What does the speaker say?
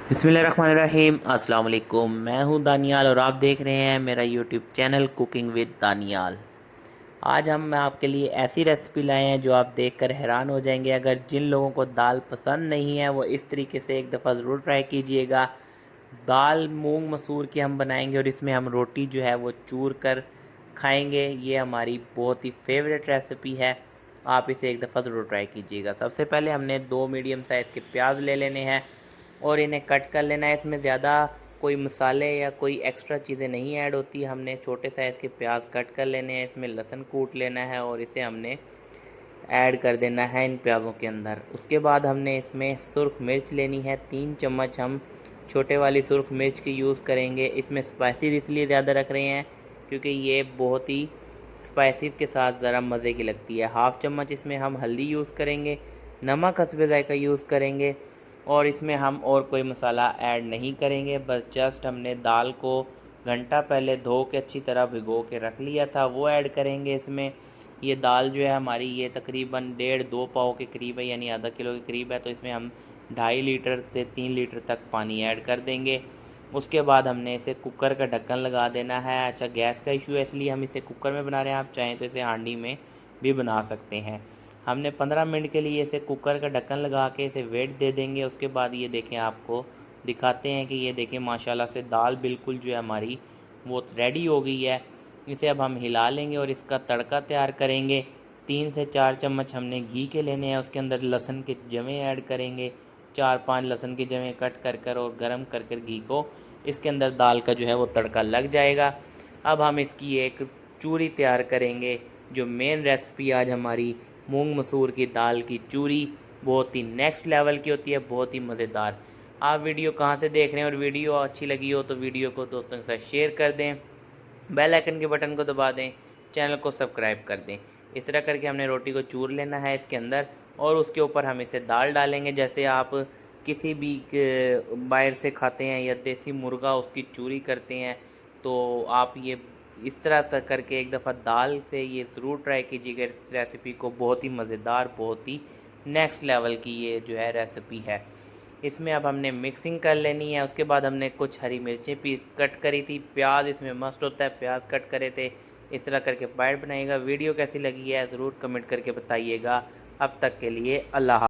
बिस्मिल्लाहिर्रहमानिर्रहीम अस्सलाम वालेकुम। मैं हूं दानियाल और आप देख रहे हैं मेरा YouTube channel cooking with Daniyal. आज हम आपके लिए ऐसी रेसिपी लाए हैं जो आप देखकर हैरान हो जाएंगे। अगर जिन लोगों को दाल पसंद नहीं है वो इस तरीके से एक दफ़ा ज़रूर ट्राई कीजिएगा। दाल मूंग मसूर की हम बनाएंगे और इसमें हम रोटी जो है वो चूर कर खाएंगे। ये हमारी बहुत ही फेवरेट रेसिपी है। आप इसे एक दफ़ा ज़रूर ट्राई कीजिएगा। सबसे पहले हमने 2 मीडियम साइज़ के प्याज ले लेने हैं और इन्हें कट कर लेना है। इसमें ज़्यादा कोई मसाले या कोई एक्स्ट्रा चीज़ें नहीं ऐड होती। हमने छोटे साइज़ के प्याज कट कर लेने हैं। इसमें लहसुन कूट लेना है और इसे हमने ऐड कर देना है इन प्याज़ों के अंदर। उसके बाद हमने इसमें सुर्ख मिर्च लेनी है। 3 चम्मच हम छोटे वाली सुर्ख मिर्च की यूज़ करेंगे। इसमें स्पाइसी इसलिए ज़्यादा रख रहे हैं क्योंकि ये बहुत ही स्पाइसीज़ के साथ ज़रा मज़े की लगती है। हाफ़ चम्मच इसमें हम हल्दी यूज़ करेंगे। नमक हस्बे ज़ायक़ा यूज़ करेंगे और इसमें हम और कोई मसाला ऐड नहीं करेंगे। बस जस्ट हमने दाल को घंटा पहले धो के अच्छी तरह भिगो के रख लिया था, वो ऐड करेंगे इसमें। ये दाल जो है हमारी ये तकरीबन 1.5-2 पाव के करीब है, यानी आधा किलो के करीब है। तो इसमें हम 2.5 लीटर से 3 लीटर तक पानी ऐड कर देंगे। उसके बाद हमने इसे कुकर का ढक्कन लगा देना है। अच्छा, गैस का इशू है इसलिए हम इसे कुकर में बना रहे हैं। आप चाहें तो इसे हांडी में भी बना सकते हैं। हमने 15 मिनट के लिए इसे कुकर का ढक्कन लगा के इसे वेट दे देंगे। उसके बाद ये देखें, आपको दिखाते हैं कि ये देखें माशाल्लाह से दाल बिल्कुल जो है हमारी वो रेडी हो गई है। इसे अब हम हिला लेंगे और इसका तड़का तैयार करेंगे। 3 से 4 चम्मच हमने घी के लेने हैं। उसके अंदर लहसुन के जवे ऐड करेंगे, 4-5 लहसुन के जवे कट कर कर और गर्म कर कर घी को इसके अंदर दाल का जो है वो तड़का लग जाएगा। अब हम इसकी एक चूरी तैयार करेंगे। जो मेन रेसिपी आज हमारी मूंग मसूर की दाल की चूरी बहुत ही नेक्स्ट लेवल की होती है, बहुत ही मज़ेदार। आप वीडियो कहाँ से देख रहे हैं और वीडियो अच्छी लगी हो तो वीडियो को दोस्तों के साथ शेयर कर दें, बेल आइकन के बटन को दबा दें, चैनल को सब्सक्राइब कर दें। इस तरह करके हमने रोटी को चूर लेना है इसके अंदर और उसके ऊपर हम इसे दाल डालेंगे। जैसे आप किसी भी बाहर से खाते हैं या देसी मुर्गा उसकी चूरी करते हैं, तो आप ये इस तरह तक करके एक दफ़ा दाल से ये ज़रूर ट्राई कीजिएगा इस रेसिपी को। बहुत ही मज़ेदार, बहुत ही नेक्स्ट लेवल की ये जो है रेसिपी है। इसमें अब हमने मिक्सिंग कर लेनी है। उसके बाद हमने कुछ हरी मिर्चें भी कट करी थी। प्याज इसमें मस्त होता है, प्याज कट करे थे। इस तरह करके बाइट बनाइएगा। वीडियो कैसी लगी है ज़रूर कमेंट करके बताइएगा। अब तक के लिए अल्लाह।